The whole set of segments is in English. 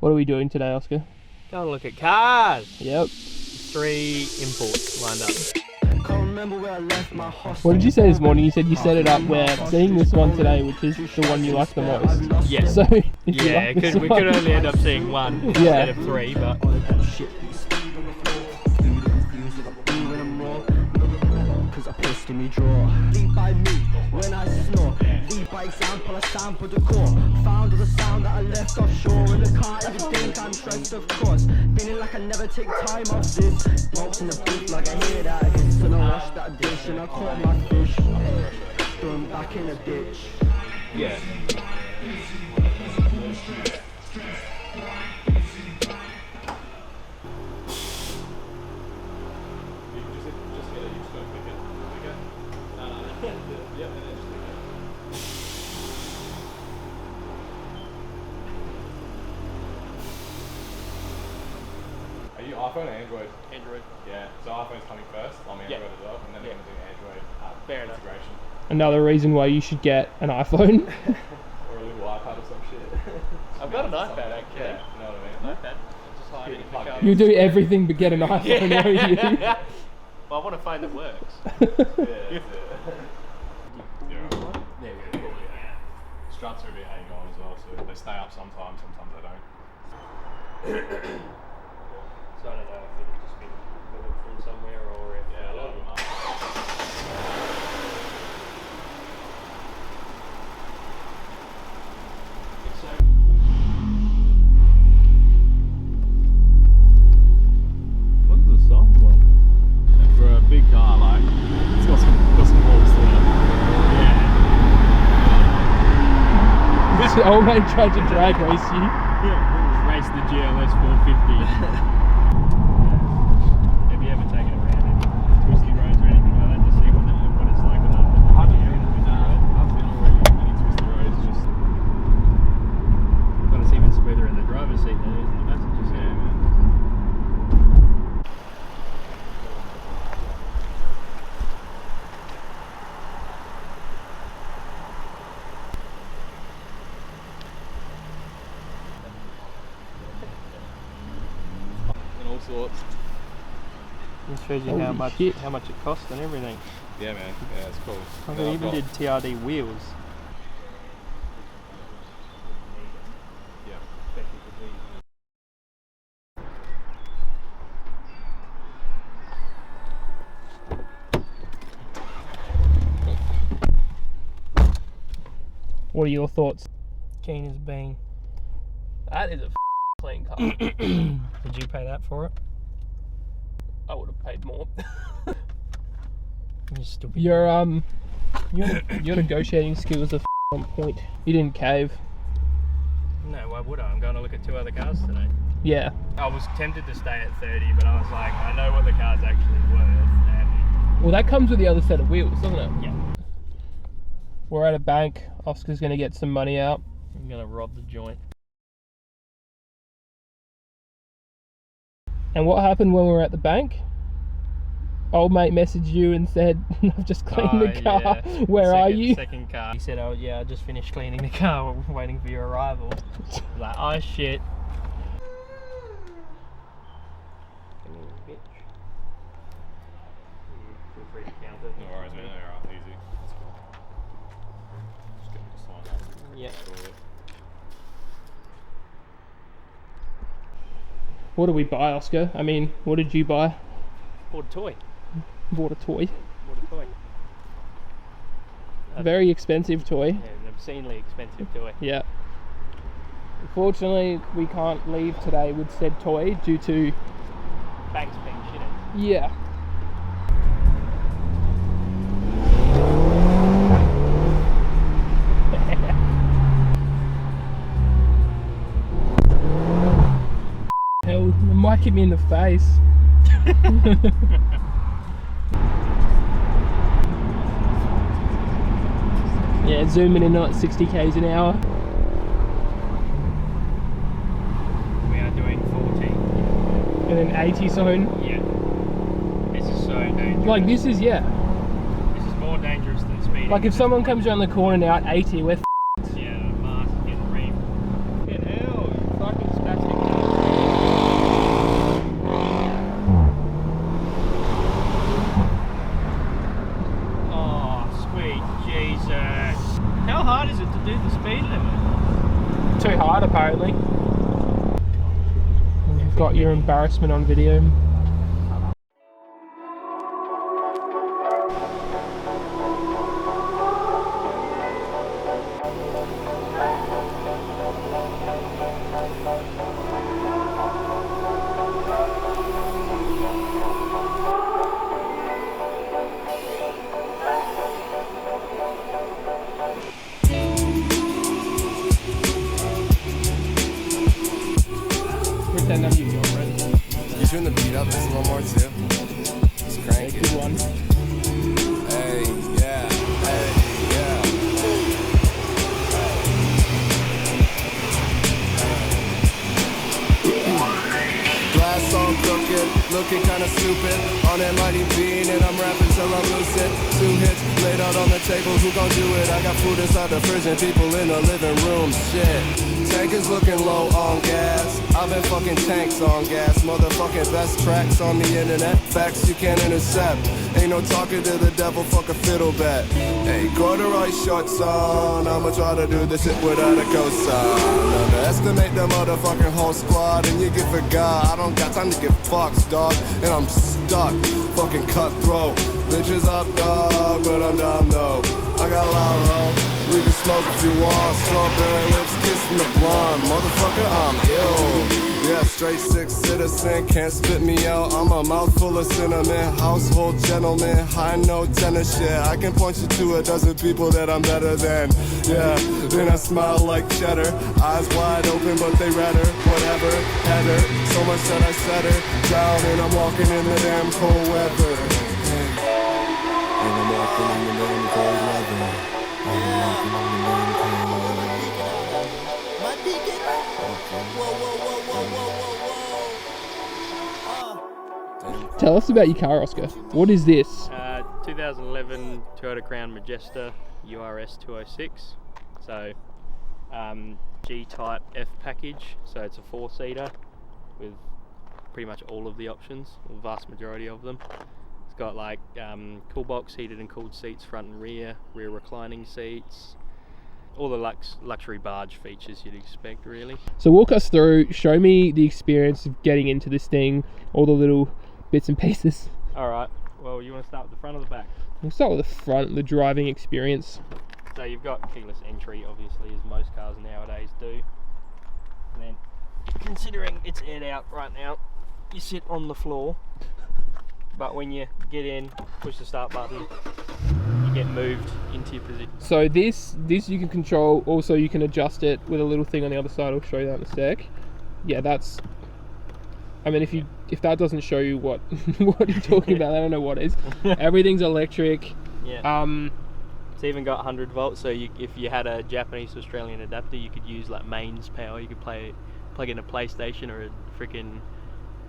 What are we doing today, Oscar? Go and look at cars. Yep. 3 imports lined up. What did you say this morning? You said you set it up where seeing this one today, which is the one you like the most. Yeah. So Yeah, we could only end up seeing one instead of 3, but me draw. Lead by me when I snore. Lead by example, I sound for the core. Found the sound that I left offshore in the car. Every day I'm stressed, of course. Feeling like I never take time off this. Smokes in the booth like I hear that. So no rush that dish and I caught my fish. Throw him back in the ditch. yeah. Are you iPhone or Android? Android. Yeah, so iPhone's coming first, I'm Android as well, and then they're going to do Android Fair enough. integration. another reason why you should get an iPhone. Or a little iPad or some shit. I've got an iPad actually. Yeah, you know what I mean? iPad. Just hide it in the Plug car. it You do everything but get an iPhone, won't you? Well, I want a phone that works. Yeah, that's it. Yeah. There we go. Struts are a bit hang on as well, so they stay up sometimes they don't. So I don't know if it's just been pulled from somewhere or if Yeah, a lot of them are. What's the song one? For a big car, like, it's got some balls to it. Yeah. Old mate tried to drag race you. Race the GLS 450. Have you ever taken it around any twisty roads or anything like that to see what it's like on I haven't been on really many twisty roads, just But it's even smoother in the driver's seat than it is in the passenger seat. yeah, man. And all sorts. It shows you Holy how much shit. it costs and everything. Yeah, man. Yeah, it's cool. Like And I I've even got- did TRD wheels. Yeah. What are your thoughts? Keen as bean. That is a clean car. Did you pay that for it? I would have paid more. You're stupid. Your negotiating skills are on point. You didn't cave. No, why would I? I'm going to look at 2 other cars today. Yeah. I was tempted to stay at 30, but I was like, I know what the car's actually worth, and Well, that comes with the other set of wheels, doesn't it? yeah, We're at a bank. Oscar's gonna get some money out. I'm going to rob the joint. And what happened when we were at the bank? Old mate messaged you and said, "I've just cleaned the car. Yeah. Where are you?" Second car. He said, oh yeah, I just finished cleaning the car, waiting for your arrival. Like, oh shit. Bitch. Feel free to count it. No worries, man. They're all easy. That's cool. Just get them to sign up. Yeah. Sure. What did we buy, Oscar? I mean, what did you buy? Bought a toy. Bought a toy. Bought a toy. A very expensive toy. Yeah, an obscenely expensive toy. Yeah. Unfortunately, we can't leave today with said toy due to... Bank's being shitted. Yeah. Hell, it might hit me in the face. Yeah, zooming in at 60 k's an hour. We are doing 40. In an 80 zone. Yeah. This is so dangerous. Like this is, yeah. This is more dangerous than speeding. Like if someone comes around the corner now at 80, we're Yeah, Mars is getting reamed. Fucking hell, you fucking spastic very hard apparently. You've got your embarrassment on video. Pretend I'm your girlfriend. You turn the beat up just a little more too. Just crank it. Good one. Hey, yeah, hey, yeah. Glass all crooked, looking kinda stupid. On that mighty bean and I'm rapping till I'm lucid. 2 hits laid out on the table, who gon' do it? I got food inside the fridge and people in the living room. Shit. Tank is looking low on gas. I've been fucking tanks on gas. Motherfucking best tracks on the internet. Facts you can't intercept. Ain't no talking to the devil, fuck a fiddle bat. Hey, corduroy shorts on. I'ma try to do this shit without a cosign. Underestimate the motherfucking whole squad and you get forgot. I don't got time to give fucks, dog. And I'm stuck, fucking cutthroat. Bitches up, dog, but I'm down though. I got loud low. We can smoke if you want. Strawberry lips kissing the blonde. Motherfucker, I'm ill. Yeah, straight 6 citizen, can't spit me out. I'm a mouthful of cinnamon, household gentleman, high note tenor shit. I can point you to a dozen people that I'm better than. Yeah, then I smile like cheddar. Eyes wide open, but they redder. Whatever, header. So much that I set her down, and I'm walking in the damn cold weather. And I'm walking in the damn cold weather. Tell us about your car, Oscar. What is this? 2011 Toyota Crown Majesta URS 206. So G-Type F package. So it's a 4-seater with pretty much all of the options, or the vast majority of them. It's got like cool box, heated and cooled seats front and rear reclining seats, all the luxury barge features you'd expect really. So walk us through, show me the experience of getting into this thing, all the little bits and pieces. Alright, well you want to start with the front or the back? We'll start with the front, the driving experience. So you've got keyless entry obviously, as most cars nowadays do. And then considering it's aired out right now, you sit on the floor. But when you get in, push the start button, you get moved into your position. So this you can control, also you can adjust it with a little thing on the other side. I'll show you that in a sec. Yeah, that's, I mean, if that doesn't show you what what you're talking about, I don't know what is. Everything's electric. Yeah. It's even got 100 volts, so if you had a Japanese to Australian adapter, you could use like mains power. You could plug in a PlayStation or a freaking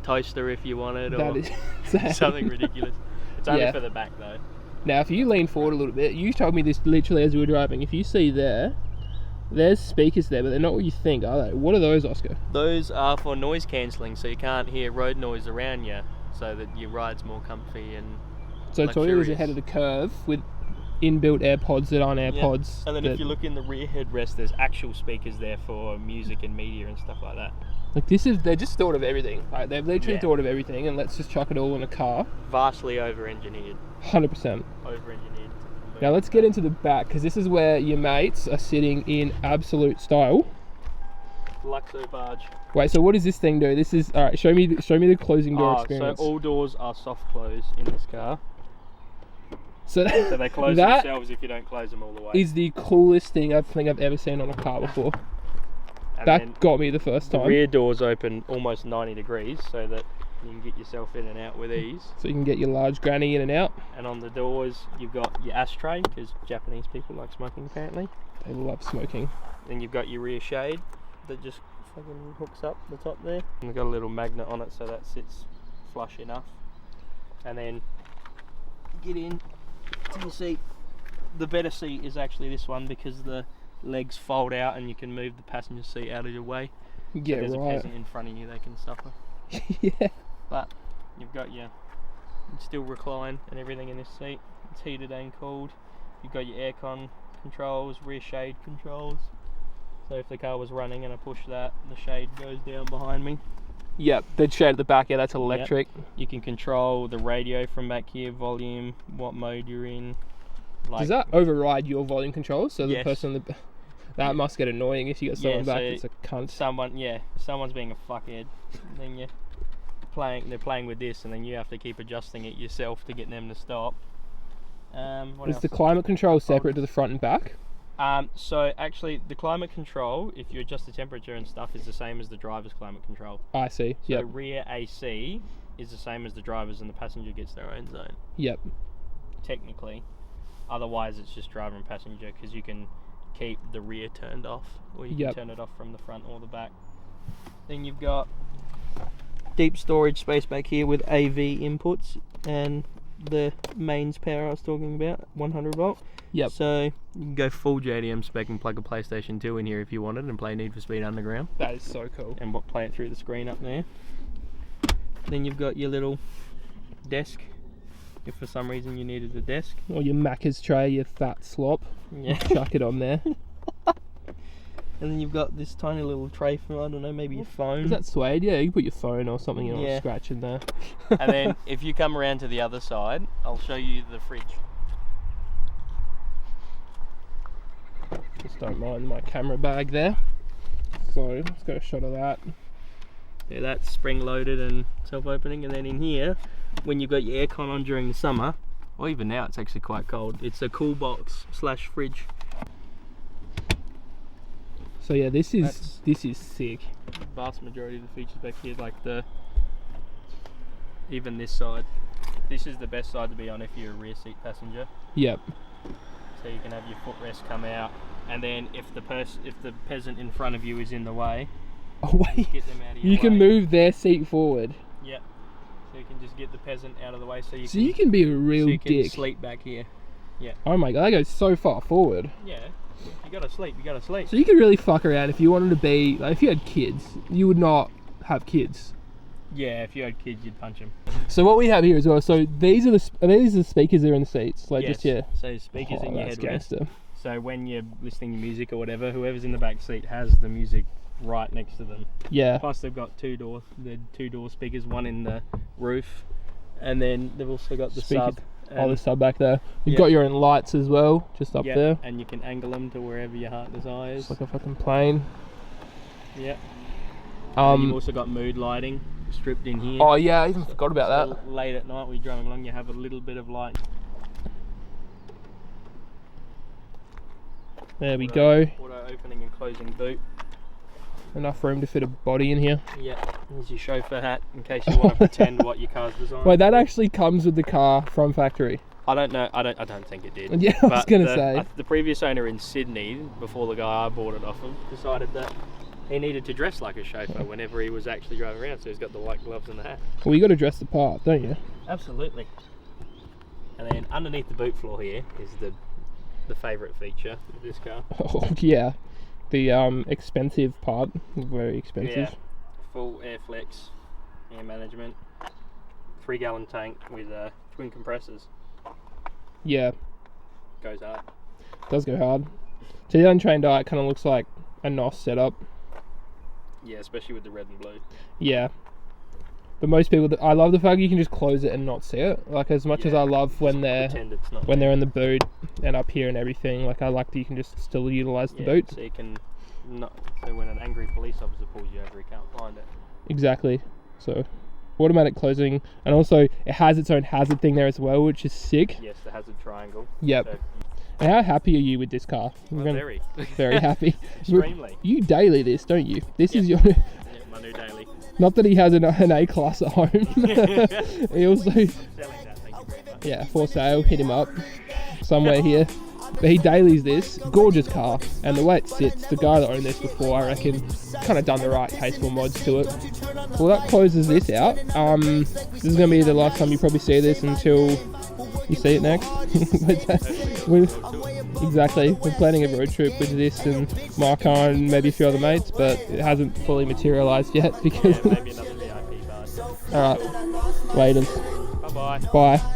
toaster if you wanted, or something ridiculous. It's only for the back though. Now if you lean forward a little bit, you told me this literally as we were driving, if you see there's speakers there, but they're not what you think, are they? What are those, Oscar? Those are for noise cancelling, so you can't hear road noise around you, so that your ride's more comfy and so Toyota's ahead of the curve with inbuilt AirPods that aren't AirPods. And then if you look in the rear headrest, there's actual speakers there for music and media and stuff like that. Like they just thought of everything. Like they've literally thought of everything, and let's just chuck it all in a car. Vastly over-engineered. 100%. Over-engineered. Now let's get into the back, because this is where your mates are sitting in absolute style. Luxo barge. Wait, so what does this thing do? This is, alright, show me the closing door experience. So all doors are soft close in this car. So they close themselves if you don't close them all the way. Is the coolest thing I think I've ever seen on a car before. And that got me the first time. The rear doors open almost 90 degrees so that you can get yourself in and out with ease. So you can get your large granny in and out. And on the doors you've got your ashtray, because Japanese people like smoking apparently. They love smoking. Then you've got your rear shade that just fucking hooks up the top there. And we've got a little magnet on it so that sits flush enough. And then get in to your seat. The better seat is actually this one, because the legs fold out and you can move the passenger seat out of your way. Yeah, so there's right. a peasant in front of you, they can suffer. Yeah. But you've got your, you still recline and everything in this seat. It's heated and cooled. You've got your aircon controls, rear shade controls. So if the car was running and I push that, the shade goes down behind me. Yep, the shade at the back, yeah, that's electric. You can control the radio from back here, volume, what mode you're in. Like, Does that override your volume control? So the Yes. person that must get annoying if you got someone back that's a cunt. Someone's being a fuckhead. Then they're playing with this, and then you have to keep adjusting it yourself to get them to stop. What Is else? the climate control separate to the front and back? So actually, the climate control, if you adjust the temperature and stuff, is the same as the driver's climate control. I see. So Yep. rear AC is the same as the driver's, and the passenger gets their own zone. Yep. Technically, otherwise it's just driver and passenger, because you can keep the rear turned off, or you Yep. can turn it off from the front or the back. Then you've got deep storage space back here with AV inputs and the mains power I was talking about, 100 volt. Yep. So you can go full JDM spec and plug a PlayStation 2 in here if you wanted and play Need for Speed Underground That is so cool. and play it through the screen up there. Then you've got your little desk if for some reason you needed a desk. Or your Macca's tray, your fat slop. Yeah. Chuck it on there. And then you've got this tiny little tray for, I don't know, maybe your phone. Is that suede? Yeah, you can put your phone or something in or Yeah. scratch in there. And then if you come around to the other side, I'll show you the fridge. Just don't mind my camera bag there. So let's get a shot of that. Yeah, that's spring loaded and self-opening. And then in here, when you've got your aircon on during the summer, or even now it's actually quite cold, it's a cool box / fridge. So yeah, this is That's- sick. Vast majority of the features back here, like even this side. This is the best side to be on if you're a rear seat passenger. Yep. So you can have your footrest come out, and then if the peasant in front of you is in the way, Oh wait, get them out of your you can way. move their seat forward. Yep. So you can just get the peasant out of the way, so You can be a real so you can dick. sleep back here. Oh my god, that goes so far forward. Yeah. You gotta sleep. You gotta sleep. So you could really fuck around if you wanted to be, like if you had kids, you would not have kids. Yeah. If you had kids, you'd punch them. So what we have here as well, so these are the speakers that are in the seats, like just here. So speakers in your that's headrest. gangster. So when you're listening to music or whatever, whoever's in the back seat has the music right next to them. Yeah. Plus they've got two door speakers, one in the roof, and then they've also got the Speakers. sub. Oh, the sub back there. You've Yeah. got your own lights as well, just up Yeah, there. and you can angle them to wherever your heart desires. It's like a fucking plane. Yeah. And you've Um. also got mood lighting stripped in here. Oh yeah, I even forgot about that. So late at night, when you're driving along, you have a little bit of light. There we go. Auto opening and closing boot. Enough room to fit a body in here. Yeah. There's your chauffeur hat in case you want to pretend what your car's designed. Wait, that actually comes with the car from factory. I don't know. I don't think it did. Yeah, I was But gonna say. the previous owner in Sydney, before the guy I bought it off of, decided that he needed to dress like a chauffeur whenever he was actually driving around. So he's got the white gloves and the hat. Well, you got to dress the part, don't you? Absolutely. And then underneath the boot floor here is the favourite feature of this car. Oh yeah, the expensive part, very expensive. Yeah. Full air flex, air management, 3-gallon tank with twin compressors. Yeah, Goes hard. does go hard. To the untrained eye, it kind of looks like a NOS setup. Yeah, especially with the red and blue. Yeah, but most people, I love the fact you can just close it and not see it. Like as much as Yeah. I love when they're Pretend it's not when there. they're in the boot and up here and everything. Like I like that you can just still utilize the boot. So you can so when an angry police officer pulls you over, he can't find it. Exactly. So automatic closing, and also it has its own hazard thing there as well, which is sick. Yes, the hazard triangle. Yep. So, And how happy are you with this car? I'm very. Very happy. Extremely. You daily this, don't you? This is your. Yeah, my new daily. Not that he has an A class at home. He also, Selling that, thank you very much. yeah, for sale. Hit him up somewhere here. But he dailies this gorgeous car, and the way it sits, the guy that owned this before, I reckon, kind of done the right tasteful mods to it. Well, that closes this out. This is going to be the last time you probably see this until you see it next. Exactly. We're planning a road trip with this and my car and maybe a few other mates, but it hasn't fully materialised yet because. Yeah, maybe another VIP bar. All right. Later. Bye bye. Bye.